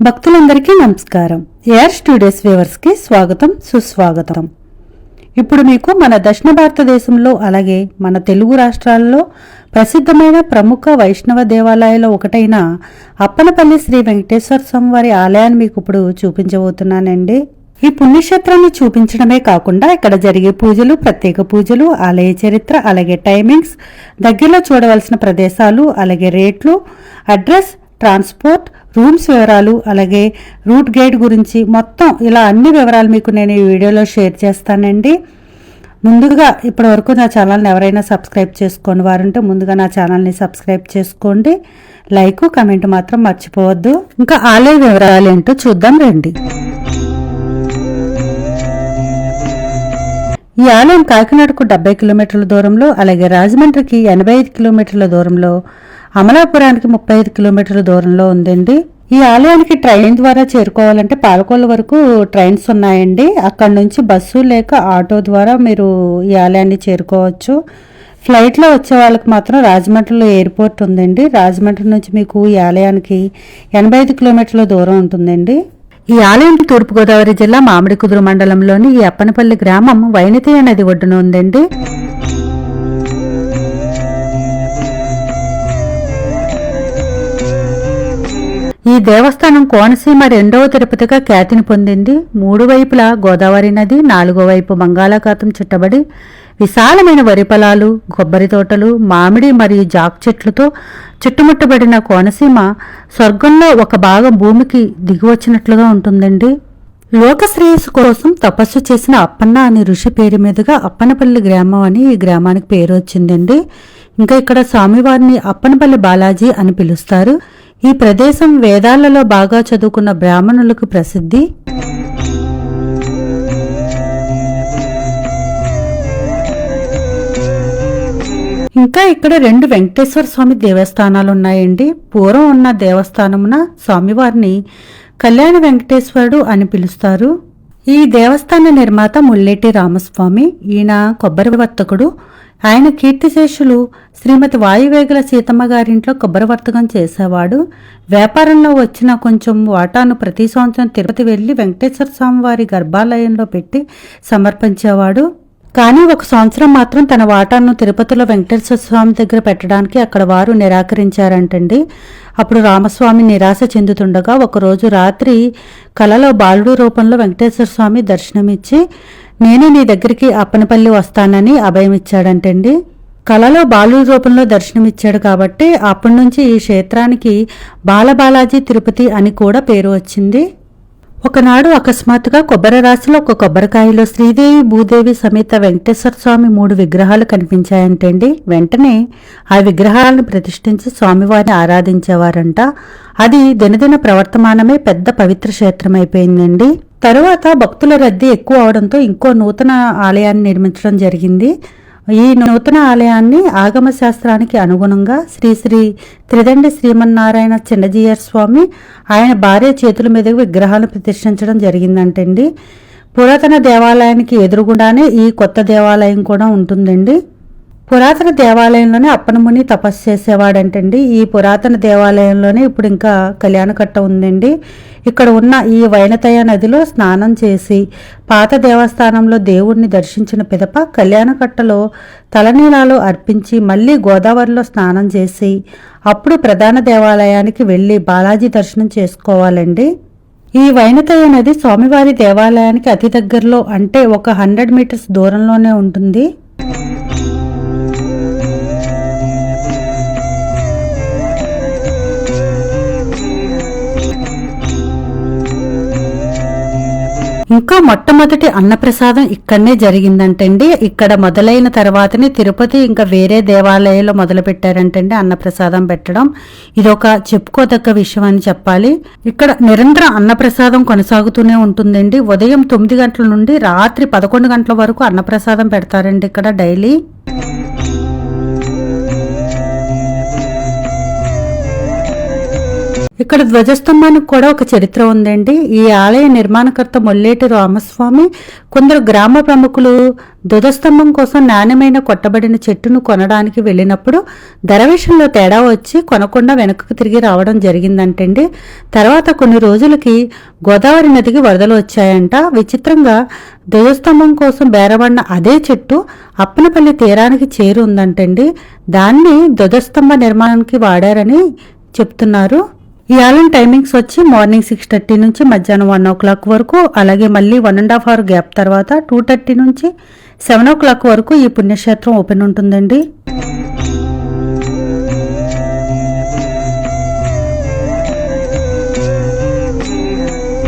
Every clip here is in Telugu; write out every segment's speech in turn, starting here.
భక్తులందరికీ నమస్కారం. ఏఆర్ స్టూడియోస్ వ్యూవర్స్ కి స్వాగతం, సుస్వాగతం. ఇప్పుడు మీకు మన దక్షిణ భారతదేశంలో అలాగే మన తెలుగు రాష్ట్రాల్లో ప్రసిద్ధమైన ప్రముఖ వైష్ణవ దేవాలయాల్లో ఒకటైన అప్పనపల్లి శ్రీ వెంకటేశ్వర స్వామి వారి ఆలయాన్ని మీకు ఇప్పుడు చూపించబోతున్నానండి. ఈ పుణ్యక్షేత్రాన్ని చూపించడమే కాకుండా ఇక్కడ జరిగే పూజలు, ప్రత్యేక పూజలు, ఆలయ చరిత్ర, అలాగే టైమింగ్స్, దగ్గరలో చూడవలసిన ప్రదేశాలు, అలాగే రేట్లు, అడ్రస్, ట్రాన్స్పోర్ట్, రూమ్స్ వివరాలు, అలాగే రూట్ గైడ్ గురించి మొత్తం ఇలా అన్ని వివరాలు మీకు నేను ఈ వీడియోలో షేర్ చేస్తానండి. ముందుగా ఇప్పటి వరకు నా ఛానల్ని ఎవరైనా సబ్స్క్రైబ్ చేసుకొని వారుంటే ముందుగా నా ఛానల్ని సబ్స్క్రైబ్ చేసుకోండి. లైక్, కమెంట్ మాత్రం మర్చిపోవద్దు. ఇంకా ఆలయ వివరాలు ఏంటో చూద్దాం రండి. ఈ ఆలయం కాకినాడకు 70 కిలోమీటర్ల దూరంలో, అలాగే రాజమండ్రికి 85 కిలోమీటర్ల దూరంలో, అమలాపురానికి 35 కిలోమీటర్ల దూరంలో ఉందండి. ఈ ఆలయానికి ట్రైన్ ద్వారా చేరుకోవాలంటే పాలకొల్లు వరకు ట్రైన్స్ ఉన్నాయండి. అక్కడి నుంచి బస్సు లేక ఆటో ద్వారా మీరు ఈ ఆలయాన్ని చేరుకోవచ్చు. ఫ్లైట్లో వచ్చే వాళ్ళకి మాత్రం రాజమండ్రిలో ఎయిర్పోర్ట్ ఉందండి. రాజమండ్రి నుంచి మీకు ఈ ఆలయానికి 85 కిలోమీటర్ల దూరం ఉంటుందండి. ఈ ఆలయం తూర్పుగోదావరి జిల్లా మామిడికుదురు మండలంలోని ఈ అప్పనపల్లి గ్రామం వైనతేయ నది ఒడ్డున ఉందండి. ఈ దేవస్థానం కోనసీమ 2వ తిరుపతిగా ఖ్యాతిని పొందింది. 3 వైపులా గోదావరి నది, 4వ వైపు బంగాళాఖాతం చుట్టబడి విశాలమైన వరి పొలాలు, కొబ్బరి తోటలు, మామిడి మరియు జాక్ చెట్లతో చుట్టుముట్టబడిన కోనసీమ స్వర్గంలో ఒక భాగం భూమికి దిగివచ్చినట్లుగా ఉంటుందండి. లోక శ్రేయస్సు కోసం తపస్సు చేసిన అప్పన్న అనే ఋషి పేరు మీదుగా అప్పనపల్లి గ్రామం అని ఈ గ్రామానికి పేరు వచ్చిందండి. ఇంకా ఇక్కడ స్వామివారిని అప్పనపల్లి బాలాజీ అని పిలుస్తారు. ఈ ప్రదేశం వేదాలలో బాగా చదువుకున్న బ్రాహ్మణులకు ప్రసిద్ధి. ఇంకా ఇక్కడ 2 వెంకటేశ్వర స్వామి దేవస్థానాలు ఉన్నాయండి. పూర్వం ఉన్న దేవస్థానమున స్వామివారిని కళ్యాణ వెంకటేశ్వరుడు అని పిలుస్తారు. ఈ దేవస్థాన నిర్మాత ముల్లేటి రామస్వామి. ఈయన కొబ్బరి వర్తకుడు. ఆయన కీర్తిశేషులు శ్రీమతి వాయువేగుల సీతమ్మ గారింట్లో కొబ్బరి వర్తకం చేసేవాడు. వ్యాపారంలో వచ్చిన కొంచెం వాటాను ప్రతి సంవత్సరం తిరుపతి వెళ్లి వెంకటేశ్వర స్వామి వారి గర్భాలయంలో పెట్టి సమర్పించేవాడు. కానీ ఒక సంవత్సరం మాత్రం తన వాటాను తిరుపతిలో వెంకటేశ్వర స్వామి దగ్గర పెట్టడానికి అక్కడ వారు నిరాకరించారంటండి. అప్పుడు రామస్వామి నిరాశ చెందుతుండగా ఒకరోజు రాత్రి కలలో బాలుడు రూపంలో వెంకటేశ్వర స్వామి దర్శనమిచ్చి నేను నీ దగ్గరికి అప్పనపల్లి వస్తానని అభయమిచ్చాడంటండి. కలలో బాలుడు రూపంలో దర్శనమిచ్చాడు కాబట్టి అప్పటి నుంచి ఈ క్షేత్రానికి బాలబాలాజీ తిరుపతి అని కూడా పేరు వచ్చింది. ఒకనాడు అకస్మాత్తుగా కొబ్బరి రాశిలో ఒక కొబ్బరికాయలో శ్రీదేవి, భూదేవి సమేత వెంకటేశ్వర స్వామి 3 విగ్రహాలు కనిపించాయంటండి. వెంటనే ఆ విగ్రహాలను ప్రతిష్ఠించి స్వామివారిని ఆరాధించేవారంట. అది దినదిన ప్రవర్తమానమే పెద్ద పవిత్ర క్షేత్రం అయిపోయిందండి. తరువాత భక్తుల రద్దీ ఎక్కువ అవడంతో ఇంకో నూతన ఆలయాన్ని నిర్మించడం జరిగింది. ఈ నూతన ఆలయాన్ని ఆగమ శాస్త్రానికి అనుగుణంగా శ్రీ శ్రీ త్రిదండి శ్రీమన్నారాయణ చిన్నజీయర్ స్వామి ఆయన భార్య చేతుల మీద విగ్రహాలను ప్రతిష్ఠించడం జరిగిందంటండి. పురాతన దేవాలయానికి ఎదురుగుండానే ఈ కొత్త దేవాలయం కూడా ఉంటుందండి. పురాతన దేవాలయంలోనే అప్పనముని తపస్సు చేసేవాడంటండి. ఈ పురాతన దేవాలయంలోనే ఇప్పుడు ఇంకా కళ్యాణకట్ట ఉందండి. ఇక్కడ ఉన్న ఈ వైనతయ నదిలో స్నానం చేసి పాత దేవస్థానంలో దేవుణ్ణి దర్శించిన పిదప కళ్యాణకట్టలో తలనీలాలు అర్పించి మళ్ళీ గోదావరిలో స్నానం చేసి అప్పుడు ప్రధాన దేవాలయానికి వెళ్ళి బాలాజీ దర్శనం చేసుకోవాలండి. ఈ వైనతయ నది స్వామివారి దేవాలయానికి అతి దగ్గరలో అంటే ఒక 100 మీటర్స్ దూరంలోనే ఉంటుంది. ఇంకా మొట్టమొదటి అన్నప్రసాదం ఇక్కడనే జరిగిందంటండి. ఇక్కడ మొదలైన తర్వాతనే తిరుపతి ఇంకా వేరే దేవాలయాల్లో మొదలు పెట్టారంటండి అన్నప్రసాదం పెట్టడం. ఇదొక చెప్పుకోదగ్గ విషయం అని చెప్పాలి. ఇక్కడ నిరంతరం అన్నప్రసాదం కొనసాగుతూనే ఉంటుందండి. ఉదయం 9 గంటల నుండి రాత్రి 11 గంటల వరకు అన్నప్రసాదం పెడతారండి ఇక్కడ డైలీ. ఇక్కడ ధ్వజస్తంభానికి కూడా ఒక చరిత్ర ఉందండి. ఈ ఆలయ నిర్మాణకర్త మొల్లేటి రామస్వామి కొందరు గ్రామ ప్రముఖులు ధ్వజస్తంభం కోసం నాణ్యమైన కొట్టబడిన చెట్టును కొనడానికి వెళ్ళినప్పుడు ధర విషయంలో తేడా వచ్చి కొనకుండా వెనక్కు తిరిగి రావడం జరిగిందంటండి. తర్వాత కొన్ని రోజులకి గోదావరి నదికి వరదలు వచ్చాయంట. విచిత్రంగా ధ్వజస్తంభం కోసం బేరబడిన అదే చెట్టు అప్పనపల్లి తీరానికి చేరి ఉందంటండి. దాన్ని ధ్వజస్తంభ నిర్మాణానికి వాడారని చెప్తున్నారు. ఈ ఆలయం టైమింగ్స్ వచ్చి మార్నింగ్ 6:30 నుంచి మధ్యాహ్నం 1 o'clock వరకు, అలాగే మళ్ళీ 1.5 hour గ్యాప్ తర్వాత 2:30 నుంచి 7 o'clock వరకు ఈ పుణ్యక్షేత్రం ఓపెన్ ఉంటుందండి.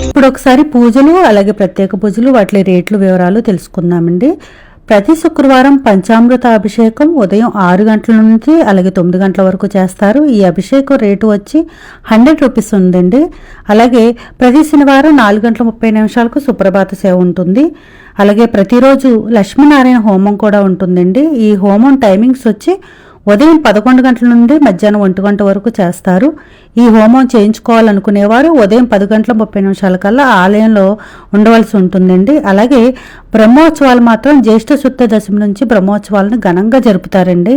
ఇప్పుడు ఒకసారి పూజలు అలాగే ప్రత్యేక పూజలు వాటి రేట్లు వివరాలు తెలుసుకుందామండి. ప్రతి శుక్రవారం పంచామృత అభిషేకం ఉదయం 6 గంటల నుంచి అలాగే 9 గంటల వరకు చేస్తారు. ఈ అభిషేకం రేటు వచ్చి 100 రూపీస్ ఉందండి. అలాగే ప్రతి శనివారం 4:30 సుప్రభాత సేవ ఉంటుంది. అలాగే ప్రతిరోజు లక్ష్మీనారాయణ హోమం కూడా ఉంటుందండి. ఈ హోమం టైమింగ్స్ వచ్చి ఉదయం 11 గంటల నుండి మధ్యాహ్నం 1 గంట వరకు చేస్తారు. ఈ హోమం చేయించుకోవాలనుకునేవారు ఉదయం 10:30 కల్లా ఆలయంలో ఉండవలసి ఉంటుందండి. అలాగే బ్రహ్మోత్సవాలు మాత్రం జ్యేష్ఠ శుద్ధ దశమి నుంచి బ్రహ్మోత్సవాలను ఘనంగా జరుపుతారండి.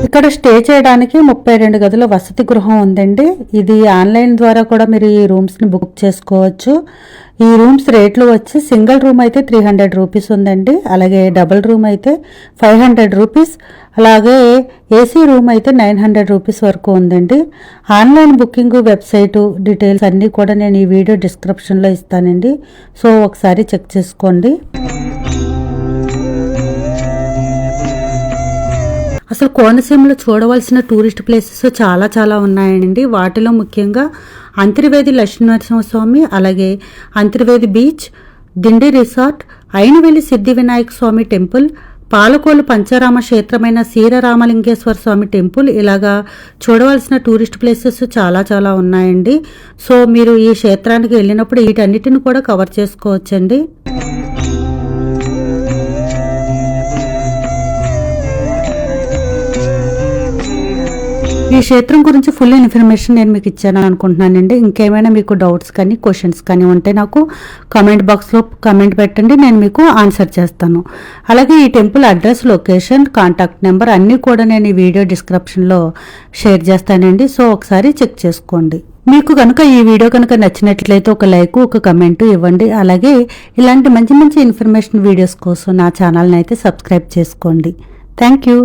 ఇక్కడ స్టే చేయడానికి 32 గదుల వసతి గృహం ఉందండి. ఇది ఆన్లైన్ ద్వారా కూడా మీరు ఈ రూమ్స్ని బుక్ చేసుకోవచ్చు. ఈ రూమ్స్ రేట్లు వచ్చి సింగిల్ రూమ్ అయితే 300 రూపీస్ ఉందండి. అలాగే డబుల్ రూమ్ అయితే 500 రూపీస్, అలాగే ఏసీ రూమ్ అయితే 900 రూపీస్ వరకు ఉందండి. ఆన్లైన్ బుకింగ్ వెబ్సైటు డీటెయిల్స్ అన్నీ కూడా నేను ఈ వీడియో డిస్క్రిప్షన్లో ఇస్తానండి. సో ఒకసారి చెక్ చేసుకోండి. అసలు కోనసీమలో చూడవలసిన టూరిస్ట్ ప్లేసెస్ చాలా ఉన్నాయండి. వాటిలో ముఖ్యంగా అంతర్వేది లక్ష్మీనరసింహస్వామి, అలాగే అంతర్వేది బీచ్, దిండి రిసార్ట్, అయినవెల్లి సిద్ధి వినాయక స్వామి టెంపుల్, పాలకోలు పంచారామ క్షేత్రమైన శ్రీరామలింగేశ్వర స్వామి టెంపుల్, ఇలాగా చూడవలసిన టూరిస్ట్ ప్లేసెస్ చాలా ఉన్నాయండి. సో మీరు ఈ క్షేత్రానికి వెళ్ళినప్పుడు వీటన్నిటిని కూడా కవర్ చేసుకోవచ్చండి. ఈ క్షేత్రం గురించి ఫుల్ ఇన్ఫర్మేషన్ నేను మీకు ఇచ్చాను అనుకుంటున్నానండి. ఇంకేమైనా మీకు డౌట్స్ కానీ క్వశ్చన్స్ కానీ ఉంటే నాకు కామెంట్ బాక్స్లో కామెంట్ పెట్టండి, నేను మీకు ఆన్సర్ చేస్తాను. అలాగే ఈ temple address, location, contact number అన్నీ కూడా నేను ఈ వీడియో డిస్క్రిప్షన్లో షేర్ చేస్తానండి. సో ఒకసారి చెక్ చేసుకోండి. మీకు కనుక ఈ వీడియో కనుక నచ్చినట్లయితే ఒక లైక్, ఒక కమెంట్ ఇవ్వండి. అలాగే ఇలాంటి మంచి ఇన్ఫర్మేషన్ వీడియోస్ కోసం నా ఛానల్ని అయితే సబ్స్క్రైబ్ చేసుకోండి. Thank you.